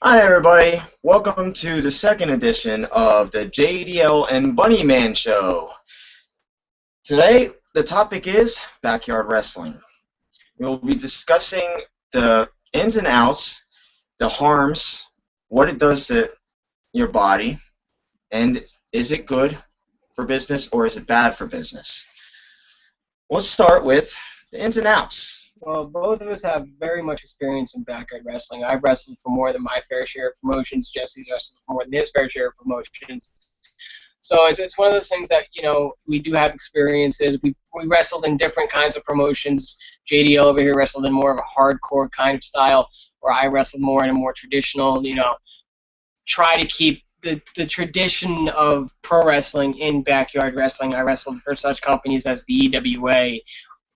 Hi everybody, welcome to the second edition of the JDL and BunnyMan show. Today, the topic is backyard wrestling. We'll be discussing the ins and outs, the harms, what it does to your body, and is it good for business or is it bad for business? Let's start with the ins and outs. Well, both of us have very much experience in backyard wrestling. I've wrestled for more than my fair share of promotions. Jesse's wrestled for more than his fair share of promotions. So it's one of those things that, we do have experiences. We wrestled in different kinds of promotions. JDL over here wrestled in more of a hardcore kind of style, where I wrestled more in a more traditional, try to keep the tradition of pro wrestling in backyard wrestling. I wrestled for such companies as the EWA,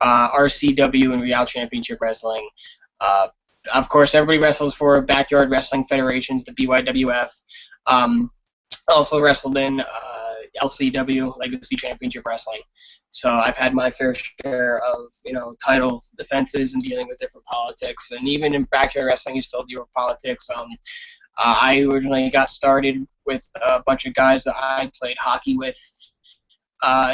RCW, and Real Championship Wrestling. Of course, everybody wrestles for backyard wrestling federations, the BYWF. Also wrestled in LCW, Legacy Championship Wrestling. So I've had my fair share of, title defenses and dealing with different politics. And even in backyard wrestling, you still deal with politics. I originally got started with a bunch of guys that I played hockey with.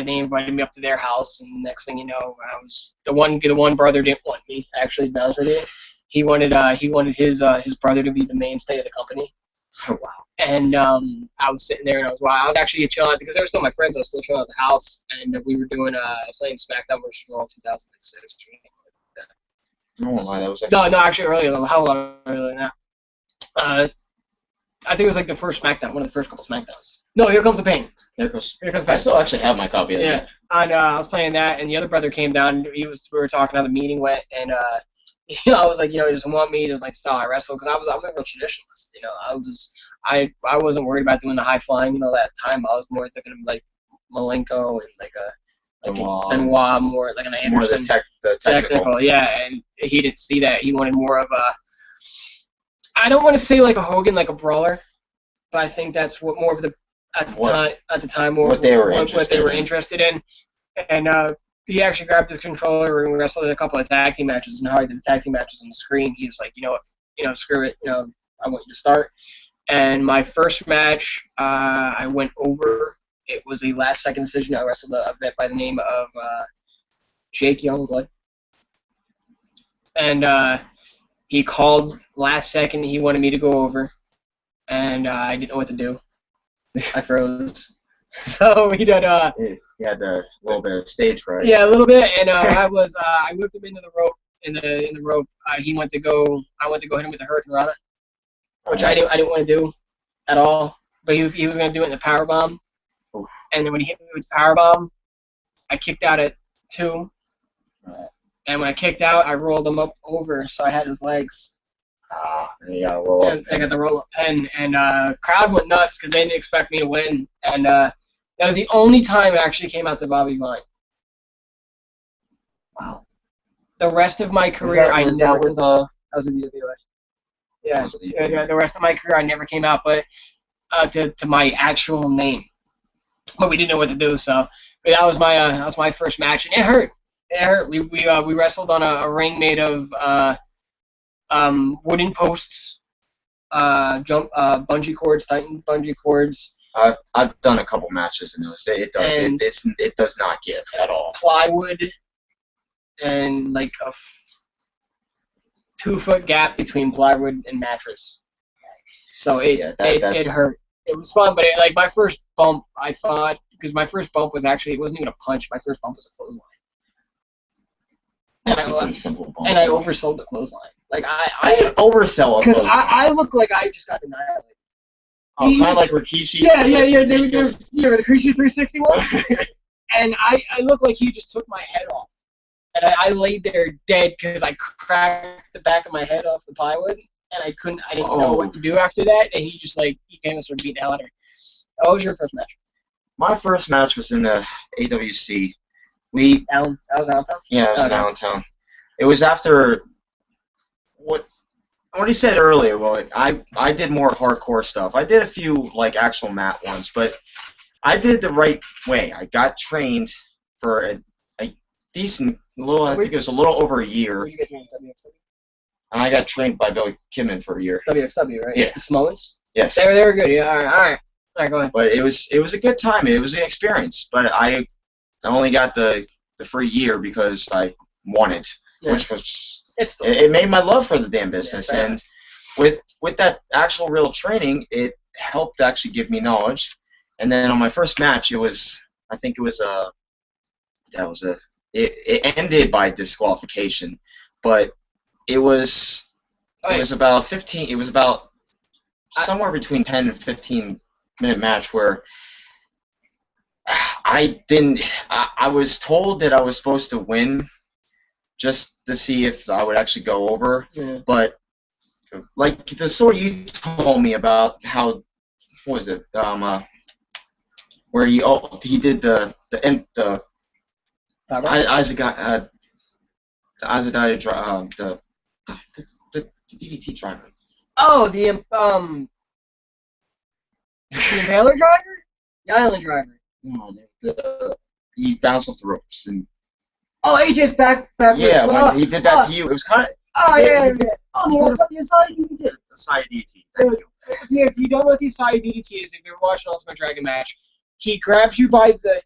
They invited me up to their house, and next thing you know, I was the one brother didn't want me. Actually, to be honest with you, he wanted his brother to be the mainstay of the company. Oh, wow. And I was sitting there, and I was actually chilling because they were still my friends. I was still chilling at the house, and we were doing playing SmackDown versus Raw 2006. Oh my, that was No, actually earlier, a hell lot earlier than that. I think it was like the first SmackDown, one of the first couple SmackDowns. No, Here Comes the Pain. Here comes Pain. I still actually have my copy of that. Yeah, and I was playing that, and the other brother came down. We were talking how the meeting went, and I was like, he doesn't want me, he doesn't like the style I wrestle, because I'm a real traditionalist. I wasn't worried about doing the high flying, that time. I was more thinking of like Malenko and like a Benoit, more like an Anderson. More the technical. Yeah, and he didn't see that. He wanted more of a, I don't want to say like a Hogan, like a brawler, but I think that's what more of the at the time what they were interested in. And he actually grabbed his controller and we wrestled in a couple of tag team matches. And how I did the tag team matches on the screen, he was like, screw it, I want you to start. And my first match, I went over. It was a last-second decision. I wrestled a vet by the name of Jake Youngblood. And he called last second. He wanted me to go over. And I didn't know what to do. I froze. So he did. You had a little bit of stage fright. Yeah, a little bit. And I whipped him into the rope. In the rope, he went to go. I went to go hit him with the Hurricane Rana, which I didn't want to do at all. But he was going to do it in the power bomb. Oof. And then when he hit me with the power bomb, I kicked out at 2. Right. And when I kicked out, I rolled him up over, so I had his legs. And you got a roll up. I got the roll-up pin, and crowd went nuts because they didn't expect me to win. And that was the only time I actually came out to Bobby Vine. Wow. The rest of my career, I never. I was in the UWA. Yeah, the rest of my career, I never came out, but to my actual name. But we didn't know what to do, so that was my first match, and it hurt. It hurt. We wrestled on a ring made of wooden posts, bungee cords, Titan bungee cords. I've done a couple matches in those. It does not give at all. Plywood, and like a 2-foot gap between plywood and mattress. So it hurt. It was fun, but my first bump, I thought, because my first bump was actually, it wasn't even a punch. My first bump was a clothesline. That's a pretty simple bump. And I oversold the clothesline. I oversell a clothesline. Because I look like I just got annihilated. Oh, kind of like Rikishi. Yeah. The Rikishi 360 one. And I looked like he just took my head off. And I laid there dead because I cracked the back of my head off the plywood, and I didn't know what to do after that, and he came and started beating the hell out of me. What was your first match? My first match was in the AWC. That was Allentown? Yeah, it was in Allentown. It was after what he said earlier. Well, I did more hardcore stuff. I did a few actual mat ones, but I did the right way. I got trained for a decent I think it was a little over a year. Were you getting into WXW? and I got trained by Billy Kidman for a year. WXW, right? Yeah. The Samoans? Yes. They were good, yeah. All right, go ahead. But it was a good time. It was an experience. But I only got the free year because I won it, which was it made my love for the damn business. Yeah, and with that actual real training, it helped actually give me knowledge. And then on my first match, it ended by disqualification, but it was about 15. It was about somewhere between 10 and 15-minute match where I was told that I was supposed to win just to see if I would actually go over. Yeah. But like the story you told me about how, what was it? Where he did the DDT driver. Oh, the Impaler driver? The Island driver. No, he bounced off the ropes. And AJ's back. Yeah, when he did that to you, it was kind of. Oh, yeah. Oh, the Asai DDT. The Asai DDT. Thank you. If you don't know what the Asai DDT is, if you're watching Ultimate Dragon match, he grabs you by the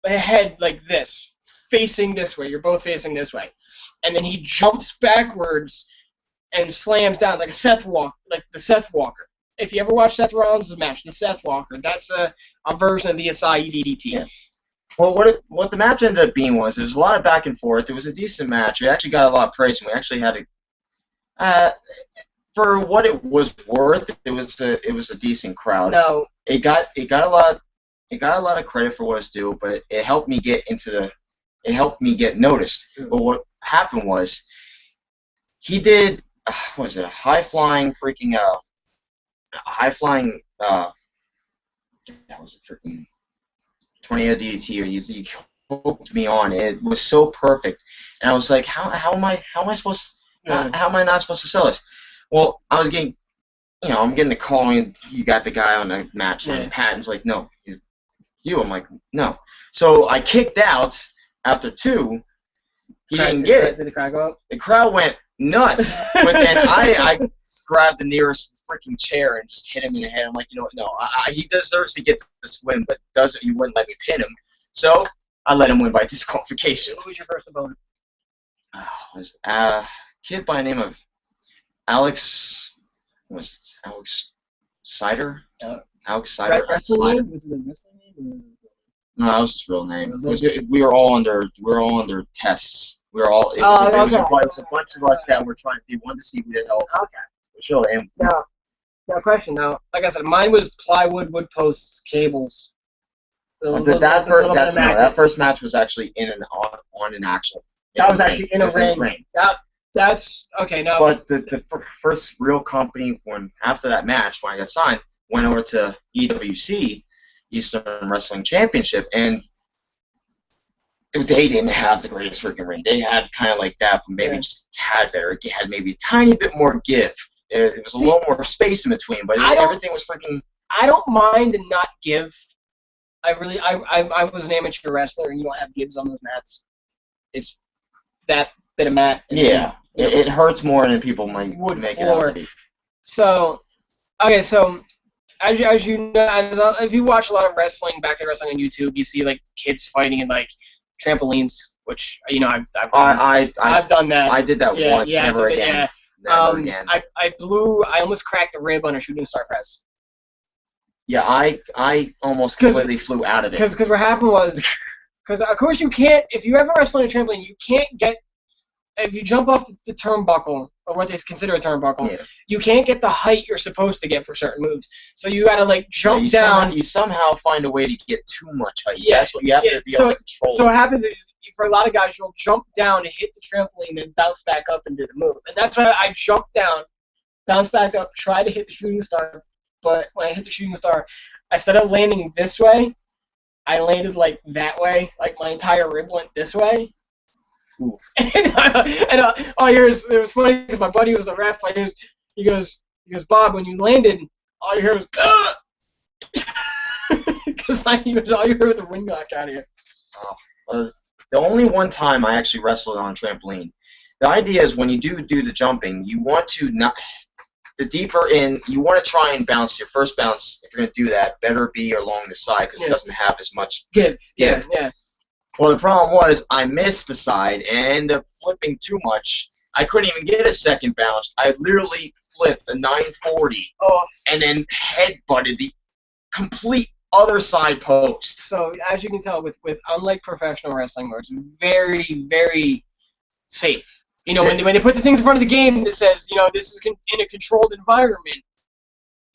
head like this, facing this way. You're both facing this way, and then he jumps backwards and slams down like the Seth Walker. If you ever watch Seth Rollins' match, the Seth Walker, that's a version of the Asai DDT. Yeah. Well, what the match ended up being was there was a lot of back and forth. It was a decent match. We actually got a lot of praise, and we actually had for what it was worth. It was a decent crowd. No, it got a lot of credit for what it's due, but it helped me get noticed. But what happened was he did a high flying that was a freaking tornado DDT, or you hooked me on. It was so perfect, and I was like, how am I not supposed to sell this? Well, I was getting, I'm getting a call, and you got the guy on the match, and Patton's like, no, he's you. I'm like, no. So I kicked out after 2. He didn't get it. Did the crowd go up? The crowd went nuts, but then I grabbed the nearest freaking chair and just hit him in the head. I'm like, you know what? No, he deserves to get this win, but he wouldn't let me pin him. So I let him win by disqualification. Who was your first opponent? Was a kid by the name of Alex. Alex Sider? Alex Sider. Wrestling name? Was it a wrestling name? No, that was his real name. We were all under tests. It was a bunch of us that were trying. They wanted to see who the hell. Okay. Sure. And now, question. Now, like I said, mine was plywood, wood posts, cables. That first match was actually on an actual. That was actually in a ring. That's okay. Now, but the first real company after that match, when I got signed, went over to EWC, Eastern Wrestling Championship, and they didn't have the greatest freaking ring. They had kind of like that, but maybe just a tad better. It had maybe a tiny bit more give. It was a little more space in between, but everything was freaking. I don't mind and not give. I was an amateur wrestler, and you don't have gives on those mats. It's that bit of mat. Yeah, it hurts more than people might make it out to be. So, okay, so as you know, if you watch a lot of wrestling, backyard wrestling on YouTube, you see like kids fighting in like trampolines, which I've done that. I did that once, never again. Yeah. Never again. I almost cracked a rib on a shooting star press. Yeah, I almost completely flew out of it. Because what happened was, because of course you can't, if you ever wrestle on a trampoline, you can't get, if you jump off the turnbuckle, or what they consider a turnbuckle, you can't get the height you're supposed to get for certain moves. So you gotta like jump down. You somehow find a way to get too much height. Yeah, that's what you have to be able to control. So what happens is, for a lot of guys, you'll jump down and hit the trampoline, and bounce back up and do the move. And that's why I jumped down, bounced back up, tried to hit the shooting star. But when I hit the shooting star, instead of landing this way, I landed like that way. Like my entire rib went this way. And all I hear is, it was funny because my buddy was the ref. He goes, Bob, when you landed, all you hear was, because all you heard was the wind got out of you. The only one time I actually wrestled on a trampoline, the idea is when you do the jumping, you want to not the deeper in. You want to try and bounce your first bounce. If you're going to do that, better be along the side because it doesn't have as much give. give. Yeah. Well, the problem was I missed the side and ended up flipping too much. I couldn't even get a second bounce. I literally flipped a 940 and then headbutted the complete other side post. So as you can tell, with unlike professional wrestling, where it's very, very safe. You know, when they put the things in front of the game that says, you know, this is in a controlled environment,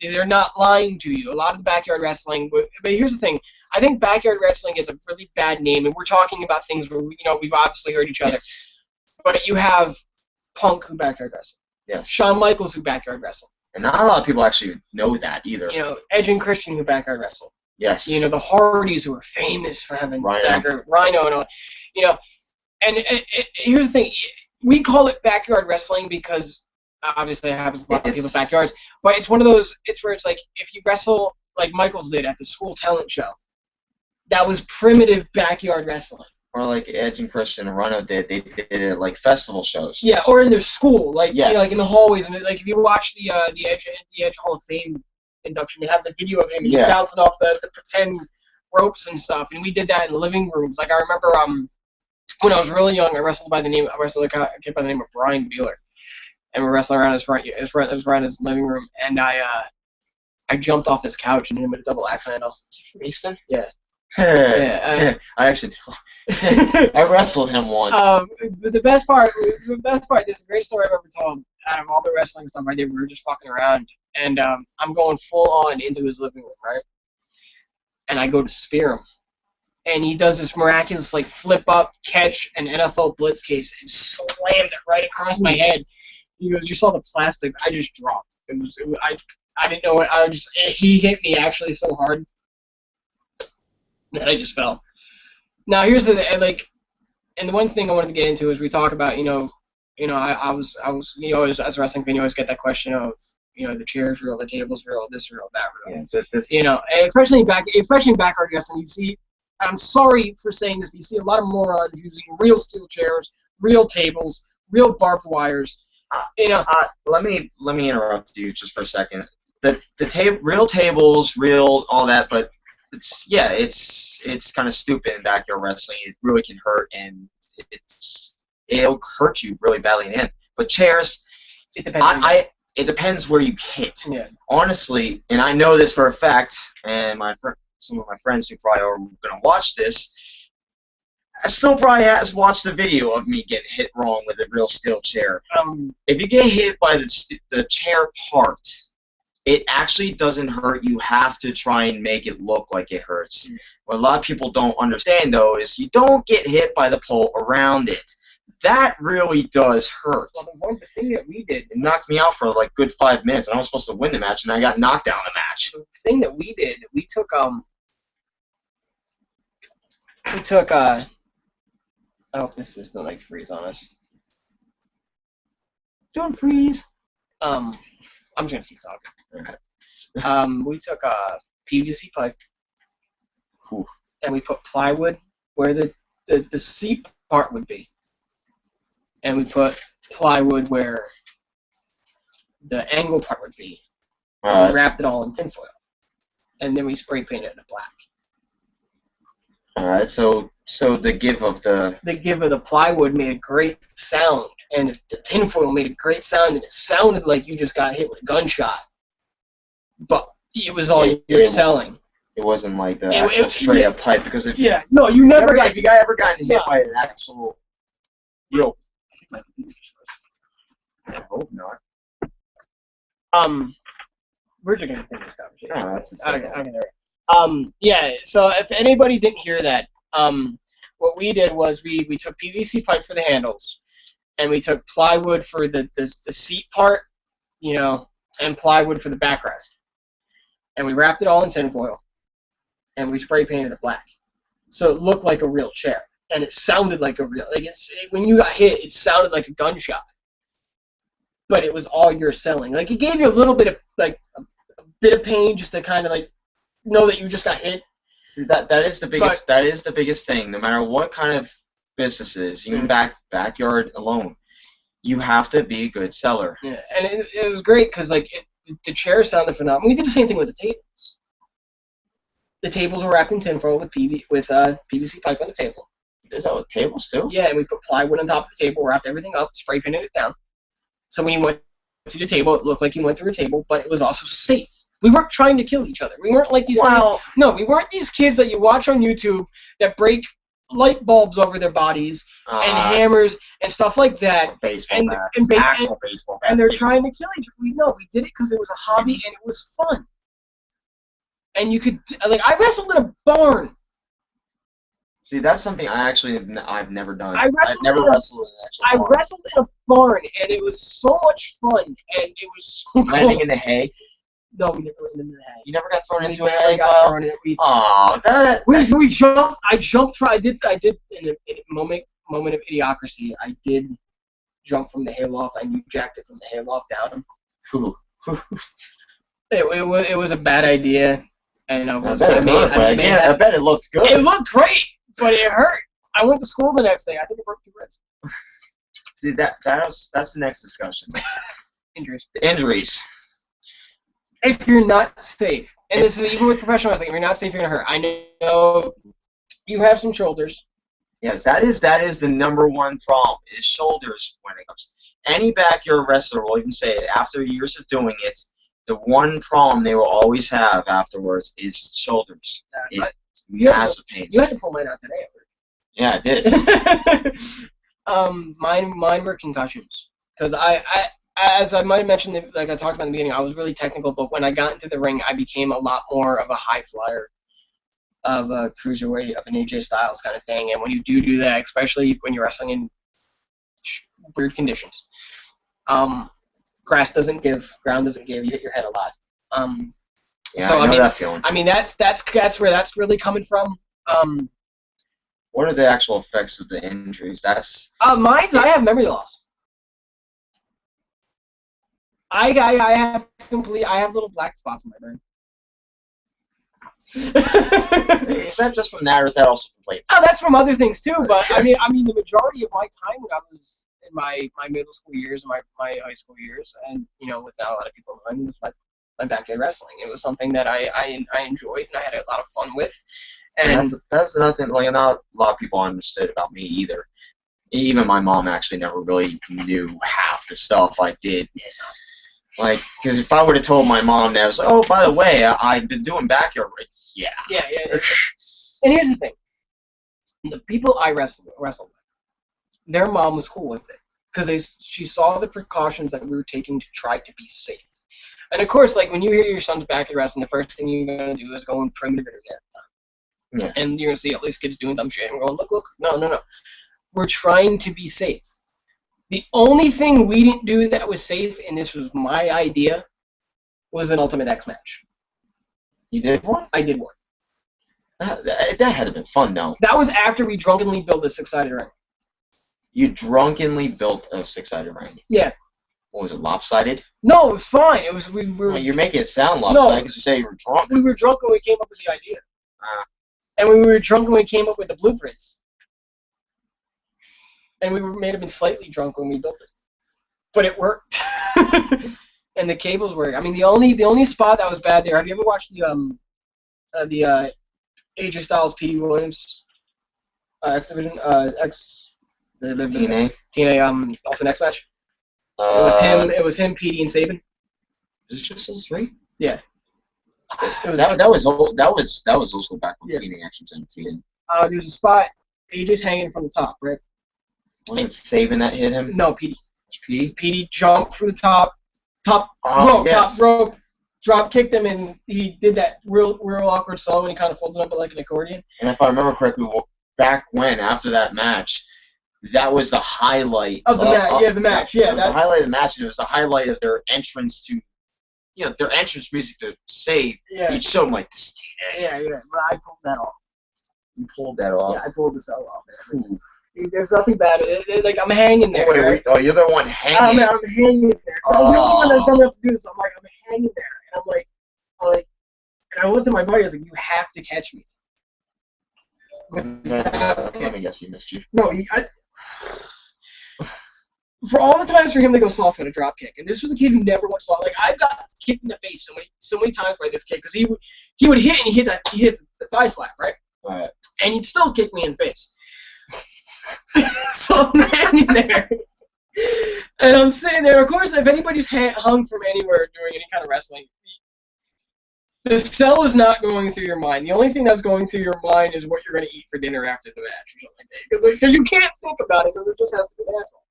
they're not lying to you. A lot of the backyard wrestling, but here's the thing. I think backyard wrestling is a really bad name, and we're talking about things where, you know, we've obviously heard each other. Yes. But you have Punk who backyard wrestled. Yes. Shawn Michaels who backyard wrestled. And not a lot of people actually know that either. You know, Edge and Christian who backyard wrestled. Yes. You know, the Hardys who are famous for having Rhino and all. You know, and here's the thing. We call it backyard wrestling because obviously it happens a lot of people's backyards, but it's one of those, it's where it's like, if you wrestle like Michaels did at the school talent show, that was primitive backyard wrestling. Or like Edge and Christian and Rhino did, they did it at like festival shows. Yeah, or in their school, like, yes. You know, like in the hallways, and like if you watch the Edge Hall of Fame induction, they have the video of him just bouncing off the pretend ropes and stuff, and we did that in the living rooms. Like I remember when I was really young, I wrestled a kid by the name of Brian Beeler. And we're wrestling around his living room, and I jumped off his couch and hit him with a double axe handle. From Easton? Yeah. I actually I wrestled him once. But the best part, this is a great story I've ever told. Out of all the wrestling stuff I did, we were just fucking around, and I'm going full on into his living room, right? And I go to spear him, and he does this miraculous like flip up, catch an NFL blitz case, and slammed it right across my head. He goes, "You saw the plastic? I just dropped. I didn't know it. He hit me actually so hard that I just fell." Now here's and the one thing I wanted to get into is we talk about, I was, as a wrestling fan, you always get that question of, the chair's real, the table's real, this real, that real. Yeah, especially in backyard wrestling, you see. I'm sorry for saying this, but you see a lot of morons using real steel chairs, real tables, real barbed wires. Let me interrupt you just for a second. Real tables, real all that, but it's kind of stupid in backyard wrestling. It really can hurt, and it'll hurt you really badly in the end. But chairs, it depends where you hit. Yeah. Honestly, and I know this for a fact, and some of my friends who probably are going to watch this, I still probably has watched the video of me getting hit wrong with a real steel chair. If you get hit by the chair part, it actually doesn't hurt. You have to try and make it look like it hurts. What a lot of people don't understand, though, is you don't get hit by the pole around it. That really does hurt. Well, the thing that we did... It knocked me out for like good 5 minutes, and I was supposed to win the match, and I got knocked out in the match. The thing that we did, we took... I hope this doesn't like freeze on us. Don't freeze. I'm just gonna keep talking. We took a PVC pipe, and we put plywood where the seat part would be, and we put plywood where the angle part would be. And we wrapped it all in tinfoil, and then we spray painted it black. All right, so the give of the plywood made a great sound, and the tinfoil made a great sound, and it sounded like you just got hit with a gunshot. But it was all you're selling. It wasn't like the actual straight up pipe, because if you ever gotten hit by an actual real, I hope not. We're just gonna finish this conversation. No, that's so if anybody didn't hear that, what we did was we took PVC pipe for the handles, and we took plywood for the seat part, and plywood for the backrest. And we wrapped it all in tinfoil, and we spray painted it black. So it looked like a real chair, and it sounded like a real, when you got hit, it sounded like a gunshot. But it was all you're selling. Like, it gave you a little bit of, a bit of pain just to kind of, know that you just got hit. See, that is the biggest. That is the biggest thing. No matter what kind of business it is, even backyard alone, You have to be a good seller. Yeah, and it was great because like the chairs sounded phenomenal. We did the same thing with the tables. The tables were wrapped in tinfoil with PVC pipe on the table. There's that with tables too? Yeah, and we put plywood on top of the table, wrapped everything up, spray painted it down. So when you went to the table, it looked like you went through a table, but it was also safe. We weren't trying to kill each other. We weren't like these kids. No, we weren't these kids that you watch on YouTube that break light bulbs over their bodies and hammers and stuff like that. Baseball bats. Actual baseball bats. And they're trying to kill each other. No, we did it because it was a hobby and it was fun. And you could, like, I wrestled in a barn. See, that's something I've never done. I've never wrestled in an actual barn. I wrestled in a barn, and it was so much fun, and it was so landing in the hay? No, we never landed in the hay. You never got thrown into a hay? We jumped. I jumped from. I did in a moment of idiocracy. I did jump from the hayloft. I jacked it from the hayloft down. It was a bad idea, and I bet it looked good. It looked great. But it hurt. I went to school the next day. I think I broke 2 ribs. See, that's the next discussion. Injuries. If you're not safe, and this is even with professional wrestling, if you're not safe, you're gonna hurt. I know you have some shoulders. Yes, that is the number one problem is shoulders when it comes. Any backyard wrestler will even say it after years of doing it. The one problem they will always have afterwards is shoulders. Massive pains. You had to pull mine out today. Yeah, I did. Mine were concussions. Because as I might have mentioned, like I talked about in the beginning, I was really technical, but when I got into the ring, I became a lot more of a high flyer, of a cruiserweight, of an AJ Styles kind of thing. And when you do that, especially when you're wrestling in weird conditions, grass doesn't give, ground doesn't give, you hit your head a lot. Yeah, so I know that feeling. I mean, that's where that's really coming from. What are the actual effects of the injuries? I have memory loss. I have little black spots in my brain. Is that just from that, or is that also from plate? Oh, that's from other things too. But I mean, the majority of my time when I was in my middle school years and my high school years, and with not a lot of people knowing, was my backyard wrestling. It was something that I enjoyed and I had a lot of fun with. And that's nothing. Like, not a lot of people understood about me either. Even my mom actually never really knew half the stuff I did. Like, because if I would have told my mom that, I was like, oh, by the way, I've been doing backyard. Yeah. Yeah. And here's the thing: the people I wrestled with, their mom was cool with it because she saw the precautions that we were taking to try to be safe. And of course, like when you hear your son's backyard wrestling, the first thing you're gonna do is go on primitive internet. Yeah. And you're gonna see all these kids doing dumb shit and we're going, look, no. We're trying to be safe. The only thing we didn't do that was safe, and this was my idea, was an Ultimate X match. You did one? I did one. That had to have been fun, though. That was after we drunkenly built a 6-sided ring. You drunkenly built a 6-sided ring? Yeah. What was it, lopsided? No, it was fine. It was we were. Well, you're making it sound lopsided because you say you were drunk. We were drunk when we came up with the idea. And we were drunk when we came up with the blueprints. And we may have been slightly drunk when we built it, but it worked. And the cables worked. I mean, the only spot that was bad there. Have you ever watched the AJ Styles PD Williams X Division TNA Ultimate X match? It was him, PD, and Sabin. Is it just those three? Yeah. That was old school back when TNA actually was in. There's a spot. AJ's hanging from the top, right? Wasn't Sabin that hit him? No, PD. PD jumped from the top rope, drop kicked him, and he did that real awkward solo, and he kind of folded up like an accordion. And if I remember correctly, back after that match, that was the highlight of the match. The match. Yeah, that was the highlight of the match, and it was the highlight of their entrance to, their entrance music to say each show, like, this TNA. Yeah. But I pulled that off. You pulled that off? Yeah, I pulled the solo off. There's nothing bad. Like, I'm hanging there. Wait. Oh, you're the one hanging. I'm hanging there. So I'm the only one that's dumb enough to do this. I'm hanging there, and and I went to my buddy. I was like, you have to catch me. Let me guess, he missed you. No, for all the times for him to go soft on a drop kick, and this was a kid who never went soft. Like I've got kicked in the face so many times by this kid because he would hit and he hit the thigh slap, right? Right. And he'd still kick me in the face. So I'm hanging there, and I'm sitting there. Of course, if anybody's hung from anywhere during any kind of wrestling, the cell is not going through your mind. The only thing that's going through your mind is what you're going to eat for dinner after the match or something like that. Because you can't think about it because it just has to be natural.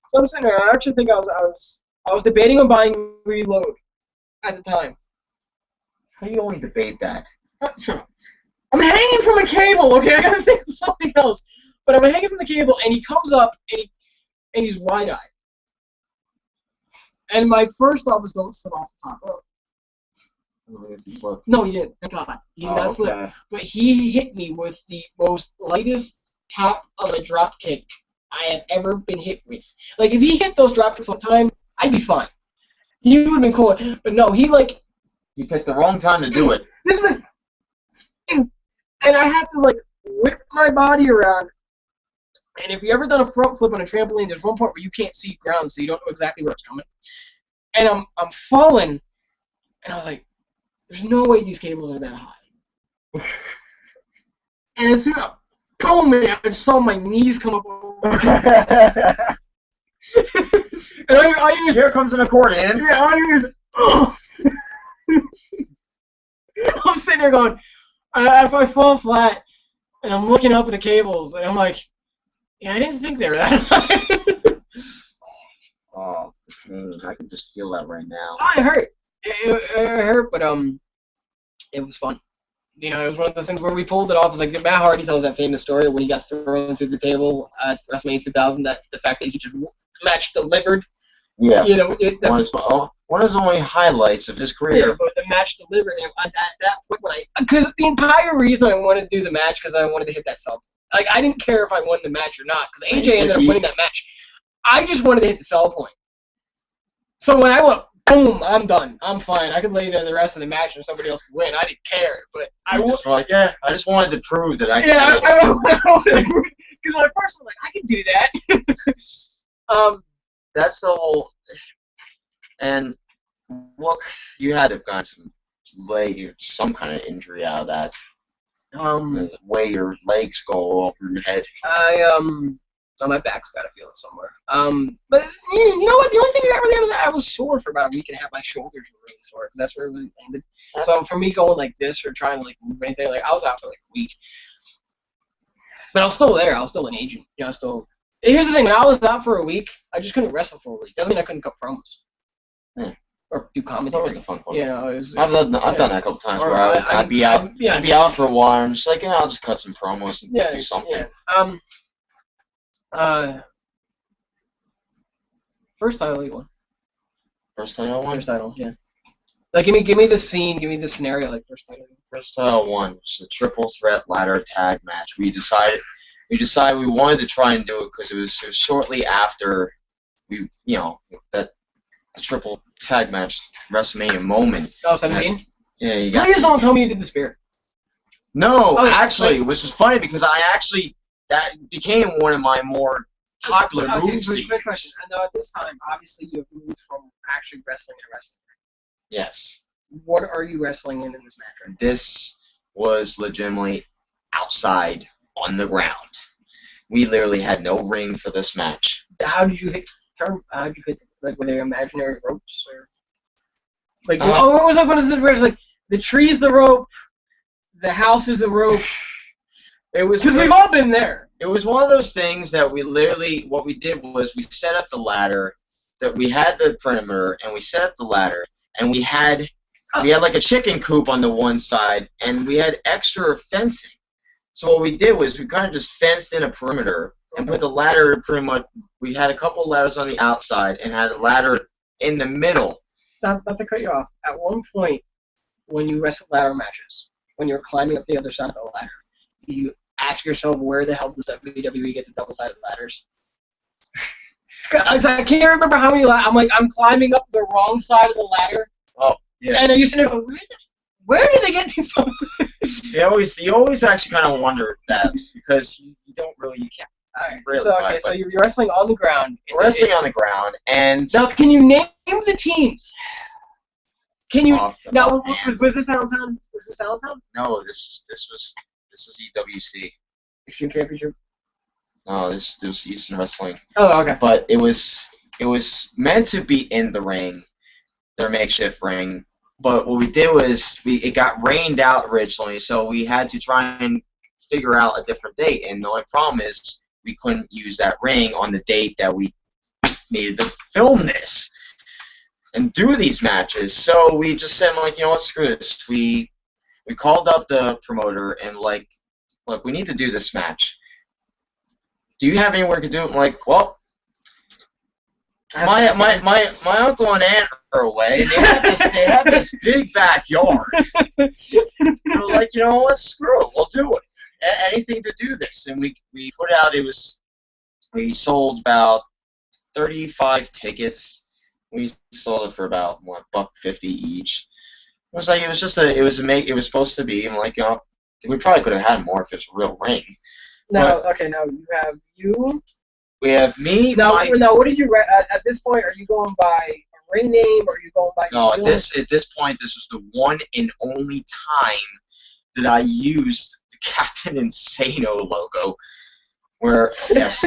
So I'm sitting there. I actually think I was debating on buying Reload at the time. How do you only debate that? I'm hanging from a cable. Okay, I got to think of something else. But I'm hanging from the cable, and he comes up, and he's wide-eyed. And my first thought was, don't slip off the top rope. No, he didn't. Thank God. He did not slip. But he hit me with the most lightest tap of a drop kick I have ever been hit with. Like, if he hit those drop kicks all the time, I'd be fine. He would have been cool. But no, he picked the wrong time to do it. This is and I had to, whip my body around. And if you ever done a front flip on a trampoline, there's one point where you can't see ground, so you don't know exactly where it's coming. And I'm falling, and I was like, there's no way these cables are that high. And as soon as I saw my knees come up over. And all you hear here comes an accordion. Yeah, all you hear is, oh. I'm sitting there going, if I fall flat, and I'm looking up at the cables, and I'm like, yeah, I didn't think they were that high. Oh, the pain. I can just feel that right now. Oh, it hurt. It hurt, but it was fun. You know, it was one of those things where we pulled it off. It's like Matt Hardy tells that famous story when he got thrown through the table at WrestleMania 2000. That the fact that he just match delivered. Yeah. You know, one of the only highlights of his career. Yeah, but the match delivered. And at that point, because the entire reason I wanted to do the match because I wanted to hit that sell. Like, I didn't care if I won the match or not, because AJ ended up winning that match. I just wanted to hit the sell point. So when I went, boom, I'm done. I'm fine. I could lay there the rest of the match and somebody else could win. I didn't care. But I just I just wanted to prove that I could. Yeah, because when I first was like, I can do that. That's the whole. And look, you had to have gotten some kind of injury out of that. The way your legs go over your head. My back's got to feel it somewhere. But you know what? The only thing I got really out of that, I was sore for about a week and a half. My shoulders were really sore. That's where it really ended. So for me going like this or trying to move anything, I was out for a week. But I was still there. I was still an agent. You know, Here's the thing. When I was out for a week, I just couldn't wrestle for a week. Doesn't mean I couldn't cut promos. Yeah. Or do commentary. That was a fun part. You know, I've done that a couple times where I'd be out for a while and just I'll just cut some promos and do something. Yeah. First title you won. First title I won? First title, yeah. Give me the scene, give me the scenario, first title. First title I won. It was a triple threat ladder tag match. We decided we wanted to try and do it because it was shortly after the triple tag match WrestleMania moment. Oh, 17? Yeah, you got. Please don't tell me you did the spear. No, actually, it was just funny because that became one of my more popular moves. Quick question. I know at this time, obviously, you have moved from actually wrestling to wrestling. Yes. What are you wrestling in this match? Right? This was legitimately outside on the ground. We literally had no ring for this match. How did you hit? How did you hit? Were they imaginary ropes or? What was what is it? Where it's the tree's the rope, the house is the rope. It was because we've all been there. It was one of those things that what we did was we set up the ladder, that we had the perimeter, and we set up the ladder, and we had a chicken coop on the one side, and we had extra fencing. So what we did was we kind of just fenced in a perimeter and put the ladder pretty much. We had a couple ladders on the outside and had a ladder in the middle. Not to cut you off. At one point, when you wrestle ladder matches, when you're climbing up the other side of the ladder, do you ask yourself where the hell does WWE get the double-sided ladders? I can't remember how many ladders. I'm climbing up the wrong side of the ladder. Oh, yeah. And I used to go, where do they get these double? You always actually kind of wonder that because you can't All right. Really So bad, so you're wrestling on the ground. wrestling on the ground, and Now, can you name the teams? Can you now? offhand. Was this Allentown? Was this Allentown? No, this is EWC. Extreme Championship. No, this was Eastern Wrestling. Oh, okay. But it was meant to be in the ring, their makeshift ring. But what we did was it got rained out originally, so we had to try and figure out a different date. And the only problem is we couldn't use that ring on the date that we needed to film this and do these matches. So we just said, like, you know what, screw this. We called up the promoter and like, look, we need to do this match. Do you have anywhere to do it? I'm like, well, my uncle and aunt are away. And they have this big backyard. We're like, you know what, screw it, we'll do it. Anything to do this. And we put out, we sold about 35 tickets. We sold it for about $1.50 each. It was supposed to be. I'm like, you know, we probably could have had more if it was a real ring. Now you have you. We have me. Now, what did you at this point? Are you going by a ring name, or are you going by? No, at this point, this was the one and only time that I used the Captain Insano logo. Where yes.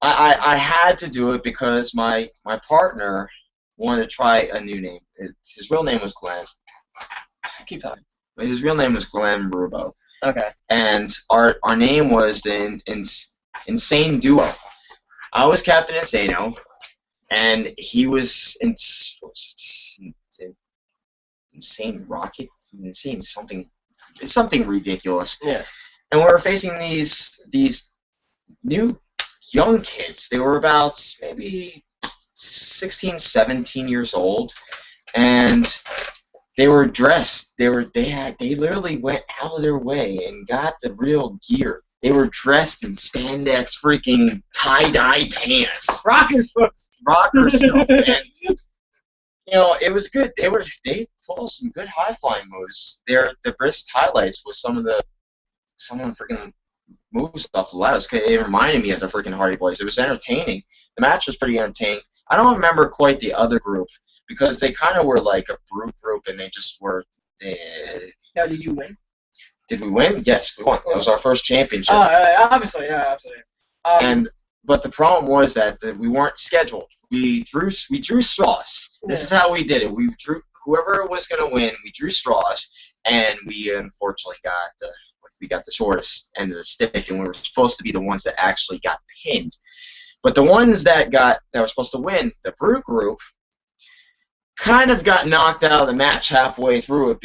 I had to do it because my partner wanted to try a new name. His real name was Glenn. Keep talking. His real name was Glenn Rubo. Okay. And our name was the Insane Duo. I was Captain Insano, and he was Insane Rocket, Insane something. It's something ridiculous. Yeah. And we were facing these new young kids. They were about maybe 16, 17 years old, and they were dressed. They literally went out of their way and got the real gear. They were dressed in spandex, freaking tie-dye pants, rocker stuff, and you know, it was good. They pulled some good high-flying moves. The brisk highlights was some of the freaking moves off the ladders. It reminded me of the freaking Hardy Boys. It was entertaining. The match was pretty entertaining. I don't remember quite the other group because they kind of were like a brute group, and they just were. Now, did you win? Did we win? Yes, we won. That was our first championship. Obviously, yeah, absolutely. But the problem was that we weren't scheduled. We drew straws. This is how we did it. We drew whoever was going to win. We drew straws, and we unfortunately got the shortest end of the stick, and we were supposed to be the ones that actually got pinned. But the ones that were supposed to win, the Brute Group, kind of got knocked out of the match halfway through it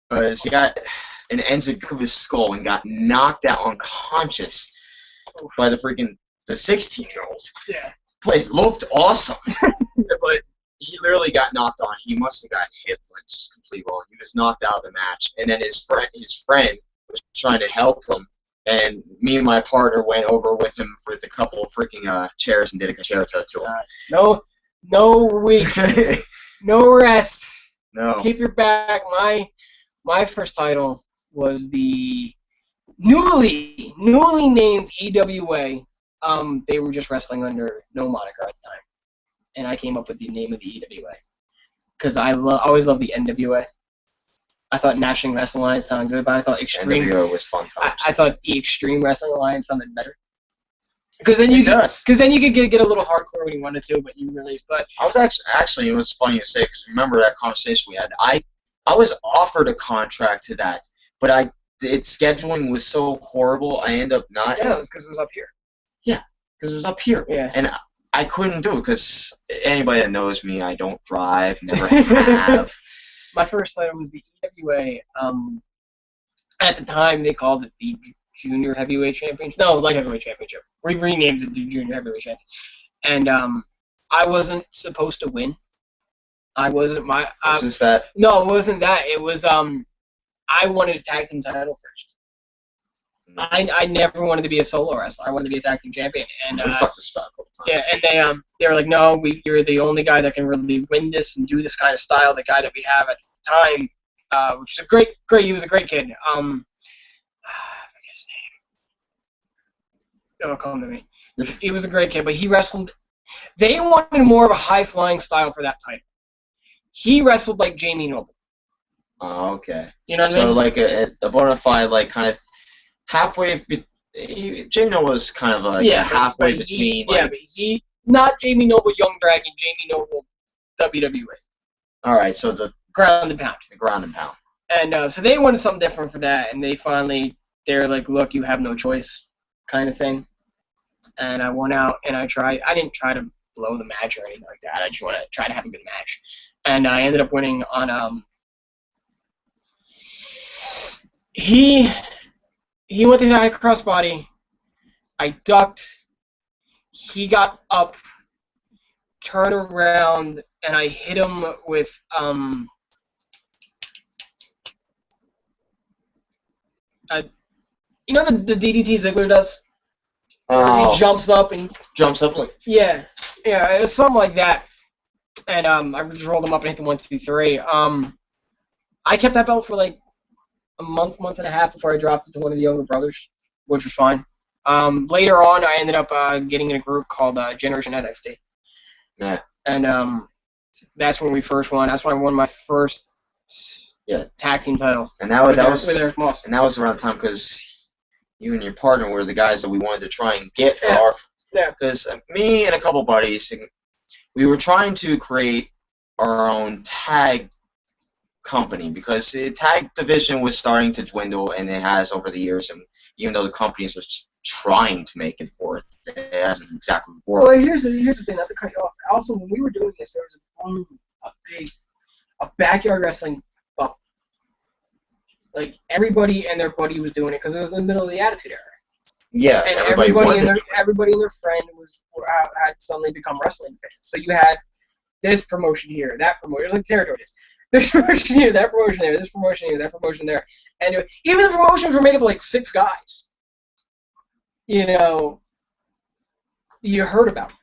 because he got an ends of his skull and got knocked out unconscious by the 16-year-old. Yeah. But it looked awesome. But he literally got knocked on. He must have gotten hit like just completely wrong. He was knocked out of the match, and then his friend was trying to help him, and me and my partner went over with him with a couple of freaking chairs and did a concerto to him. No week, no rest. No. Keep your back. My first title was the newly named EWA. They were just wrestling under no moniker at the time, and I came up with the name of the EWA because I always loved the NWA. I thought National Wrestling Alliance sounded good, but I thought Extreme NWA was fun times. I thought the Extreme Wrestling Alliance sounded better. Because then you could get a little hardcore when you wanted to, but you really. But I was actually it was funny to say because remember that conversation we had. I was offered a contract to that, but its scheduling was so horrible. I ended up not. Yeah, it was because it was up here. Yeah, because it was up here. Yeah. And I couldn't do it because anybody that knows me, I don't drive, never have. My first title was the EWA. At the time, they called it the Junior Heavyweight Championship. No, Light Heavyweight Championship. We renamed it the Junior Heavyweight Championship. And I wasn't supposed to win. I wasn't my. Was this that? No, it wasn't that. It was I wanted a tag team title first. I never wanted to be a solo wrestler. I wanted to be a tag team champion. And We've talked this about a couple times. Yeah, and they were like, no, you're the only guy that can really win this and do this kind of style. The guy that we have at the time, which is he was a great kid. I forget his name. It'll come to me. He was a great kid, but he wrestled. They wanted more of a high flying style for that title. He wrestled like Jamie Noble. Oh, okay. You know what I So mean? like a bona fide, like kind of halfway. Jamie Noble was kind of like halfway between. But he not Jamie Noble Young Dragon, Jamie Noble WWE. All right, so the ground and pound. The ground and pound. And so they wanted something different for that, and they're like, look, you have no choice, kind of thing. And I went out and I didn't try to blow the match or anything like that. I just want to try to have a good match. And I ended up winning on he went to the high crossbody. I ducked. He got up, turned around, and I hit him with you know the DDT Ziggler does? Oh. He jumps up and jumps up like yeah, it was something like that. And I just rolled him up and hit the 1, 2, 3. I kept that belt for like a month and a half before I dropped it to one of the younger brothers, which was fine. Later on, I ended up getting in a group called Generation NXT. Yeah. And that's when we first won. That's when I won my first tag team title. And that was with Eric Moss. And that was around the time because you and your partner were the guys that we wanted to try and get for our. Yeah. Because me and a couple buddies, we were trying to create our own tag company because the tag division was starting to dwindle, and it has over the years. And even though the companies were trying to make it work, it hasn't exactly worked. Well, here's the thing, not to cut you off. Also, when we were doing this, there was a backyard wrestling bubble. Like everybody and their buddy was doing it because it was in the middle of the Attitude Era. Yeah, and everybody and their friend had suddenly become wrestling fans. So you had this promotion here, that promotion. It was like territories. This promotion here, that promotion there, this promotion here, that promotion there. And even the promotions were made up of like 6 guys. You know, you heard about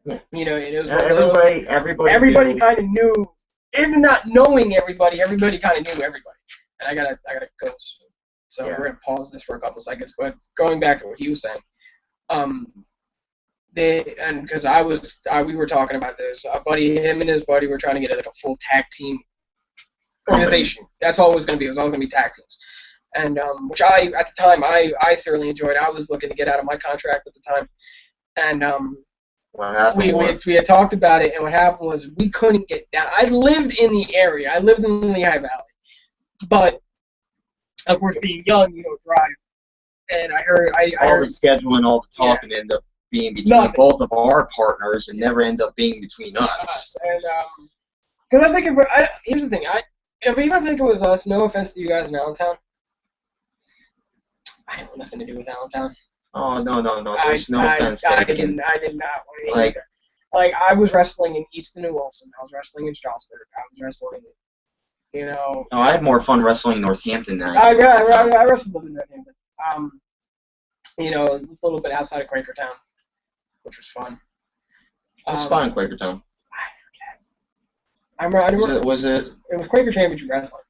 them. You know, it was everybody kind of knew, even not knowing everybody kind of knew everybody. And I gotta go soon. So we're gonna pause this for a couple seconds. But going back to what he was saying, because we were talking about this. Him and his buddy were trying to get like a full tag team organization. That's all it was gonna be. It was always gonna be tag teams. And which at the time I thoroughly enjoyed. I was looking to get out of my contract at the time, and we had talked about it. And what happened was we couldn't get down. I lived in the area. I lived in the Lehigh Valley, but of course, being young, you don't drive. And I heard all the scheduling, all the talking ended up being between both of our partners, and never end up being between us. And because I think here's the thing, even if it was us, no offense to you guys in Allentown, I have nothing to do with Allentown. Oh no! There's no offense. I did not want to like I was wrestling in Easton and Wilson. I was wrestling in Strasburg. I was wrestling, you know. Oh, I had more fun wrestling in Northampton than I wrestled in Northampton. You know, a little bit outside of Quakertown, which was fun. What's fun in Quakertown? I remember. Was it? It was Quaker Championship Wrestling.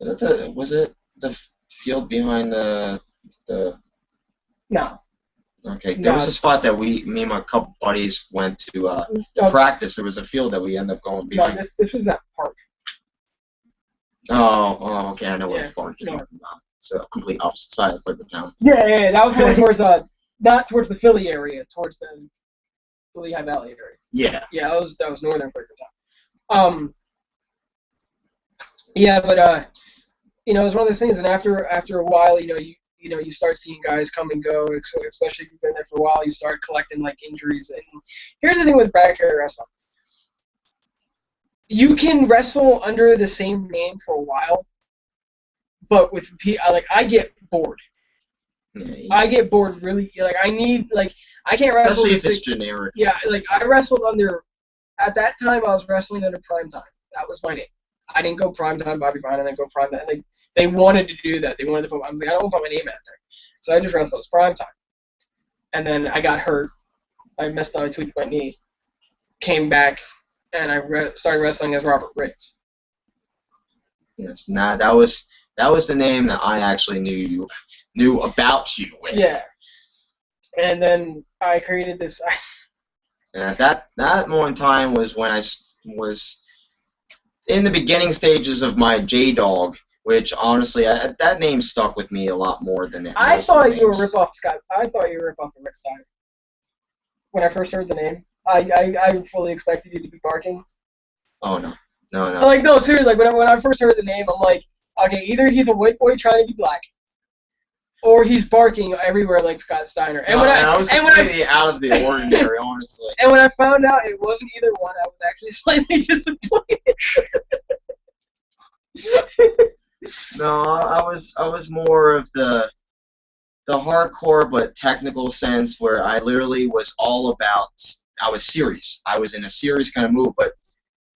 Was it the field behind the? No. Okay, there was a spot that me and my couple buddies went to practice. There was a field that we ended up going behind. No, this was that park. Oh, okay, I know what park you're talking about. It's a complete opposite side of Quakertown. Yeah, that was more towards not towards the Philly area, towards the Lehigh Valley area. Yeah. Yeah, that was northern Quakertown. Yeah, but you know, it was one of those things, and after a while, you start seeing guys come and go, especially if you've been there for a while. You start collecting like injuries. And here's the thing with backyard wrestling: you can wrestle under the same name for a while, but with I get bored. Yeah. I get bored really. I can't wrestle. Especially if it's generic. Yeah, I wrestled under. At that time, I was wrestling under Prime Time. That was my name. I didn't go Prime Time Bobby Brown. I didn't go Prime Time. They wanted to do that. They wanted to put. I was like, I don't want to put my name out there. So I just wrestled as prime time. And then I got hurt. I messed up. I tweaked my knee. Came back, and I started wrestling as Robert Riggs. Yes, that was the name that I actually knew about you with. Yeah. And then I created this. And that one time was when I was in the beginning stages of my J-Dog, which honestly, that name stuck with me a lot more than it. I thought you were rip off Scott. I thought you were rip off the Rick Steiner. When I first heard the name, I fully expected you to be barking. Oh no. Like no, seriously. Like when I first heard the name, I'm like, okay, either he's a white boy trying to be black, or he's barking everywhere like Scott Steiner. And I was completely out of the ordinary, honestly. And when I found out it wasn't either one, I was actually slightly disappointed. No, I was more of the hardcore but technical sense where I literally was all about. I was serious. I was in a serious kind of mood, but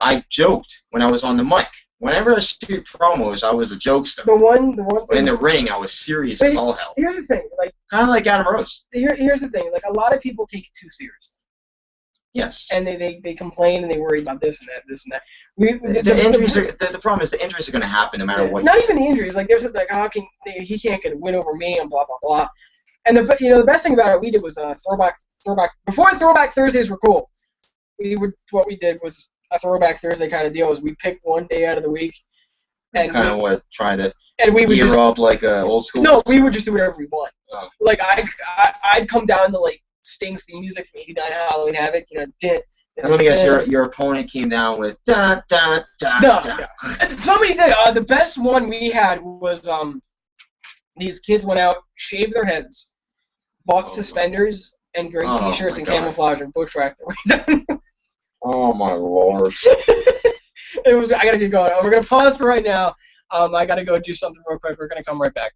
I joked when I was on the mic. Whenever I shoot promos, I was a jokester. The one thing. In the ring, I was serious as all hell. Here's the thing, like kind of like Adam Rose. Here's the thing, like a lot of people take it too seriously. Yes. And they complain and they worry about this and that. The problem is the injuries are going to happen no matter what. Not even the injuries. Like there's like he can't get a win over me and blah blah blah. And the best thing about it we did was throwback. Before Throwback Thursdays were cool, what we did was a Throwback Thursday kind of deal. Is we picked one day out of the week and try to gear up like old school. No, we would just do whatever we want. Oh. Like I'd come down to like Sting's theme music from '89 Halloween Havoc, And let me guess, your opponent came down with da da da. No. Da. Somebody did. The best one we had was these kids went out, shaved their heads, bought suspenders and gray T-shirts and camouflage and bushwhacked their way down. Oh my lord! I gotta get going. We're gonna pause for right now. I gotta go do something real quick. We're gonna come right back.